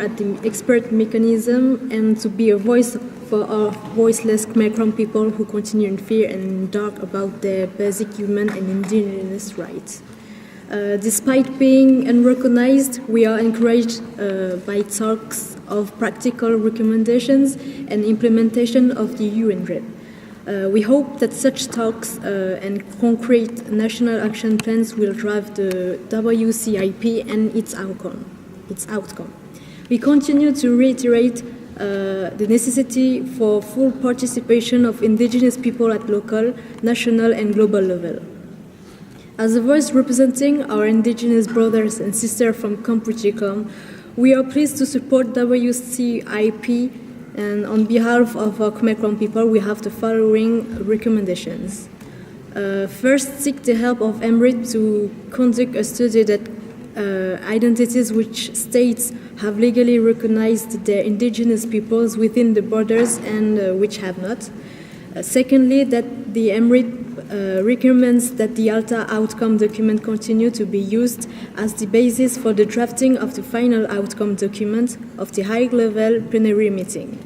at the expert mechanism and to be a voice for our voiceless Khmer Krom people who continue in fear and dark about their basic human and indigenous rights. Despite being unrecognized, we are encouraged by talks of practical recommendations and implementation of the UNREP. We hope that such talks and concrete national action plans will drive the WCIP and its outcome. We continue to reiterate the necessity for full participation of indigenous people at local, national, and global level. As a voice representing our indigenous brothers and sisters from Kampuchea, we are pleased to support WCIP, and on behalf of our Khmer Krom people, we have the following recommendations. First, seek the help of MRIT to conduct a study that identities which states have legally recognized their indigenous peoples within the borders and which have not. Secondly, that the MRIT recommends that the Alta outcome document continue to be used as the basis for the drafting of the final outcome document of the high-level plenary meeting.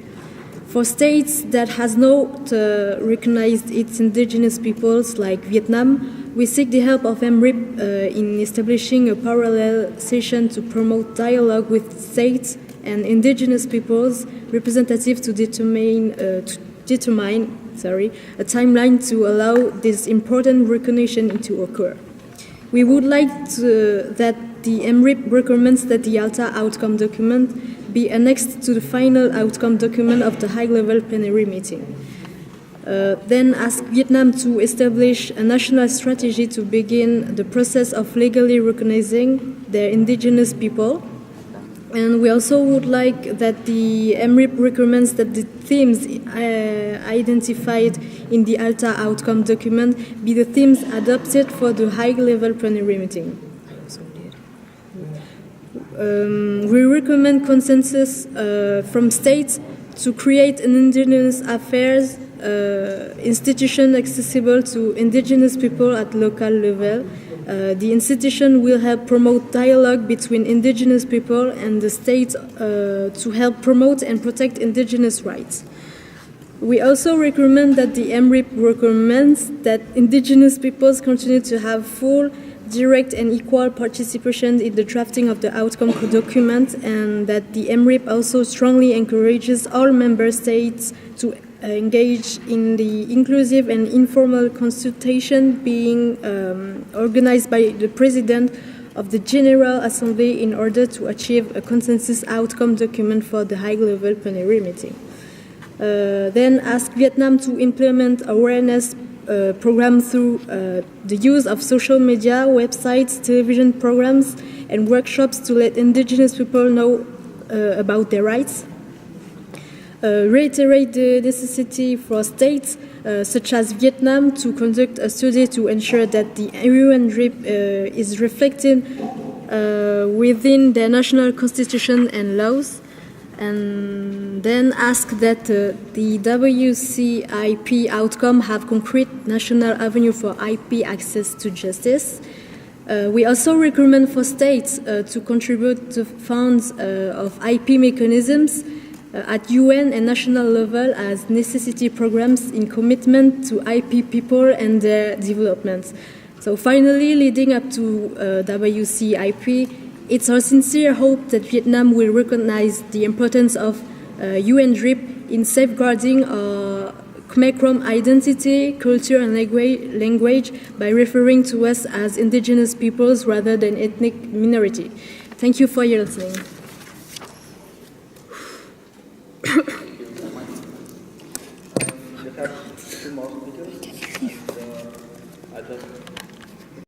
For states that has not recognized its indigenous peoples like Vietnam, we seek the help of MRIP in establishing a parallel session to promote dialogue with states and indigenous peoples representative to determine a timeline to allow this important recognition to occur. We would like that the MRIP recommends that the Alta outcome document be annexed to the final outcome document of the high-level plenary meeting. Then ask Vietnam to establish a national strategy to begin the process of legally recognizing their indigenous people. And we also would like that the MRIP recommends that the themes identified in the Alta outcome document be the themes adopted for the high-level plenary meeting. We recommend consensus from states to create an indigenous affairs institution accessible to indigenous people at local level. The institution will help promote dialogue between indigenous people and the state to help promote and protect indigenous rights. We also recommend that the MRIP recommends that indigenous peoples continue to have full, direct and equal participation in the drafting of the outcome document, and that the MRIP also strongly encourages all member states to engage in the inclusive and informal consultation being organized by the President of the General Assembly in order to achieve a consensus outcome document for the high-level plenary meeting. Then ask Vietnam to implement awareness program through the use of social media, websites, television programs, and workshops to let indigenous people know about their rights. Reiterate the necessity for states such as Vietnam to conduct a study to ensure that the UNREP is reflected within their national constitution and laws. And then ask that the WCIP outcome have concrete national avenue for IP access to justice. We also recommend for states to contribute to funds of IP mechanisms at UN and national level as necessity programs in commitment to IP people and their development. So finally, leading up to WCIP, it's our sincere hope that Vietnam will recognize the importance of UNREP in safeguarding Khmer Krom identity, culture and language by referring to us as indigenous peoples rather than ethnic minority. Thank you for your listening. We have two more speakers. I just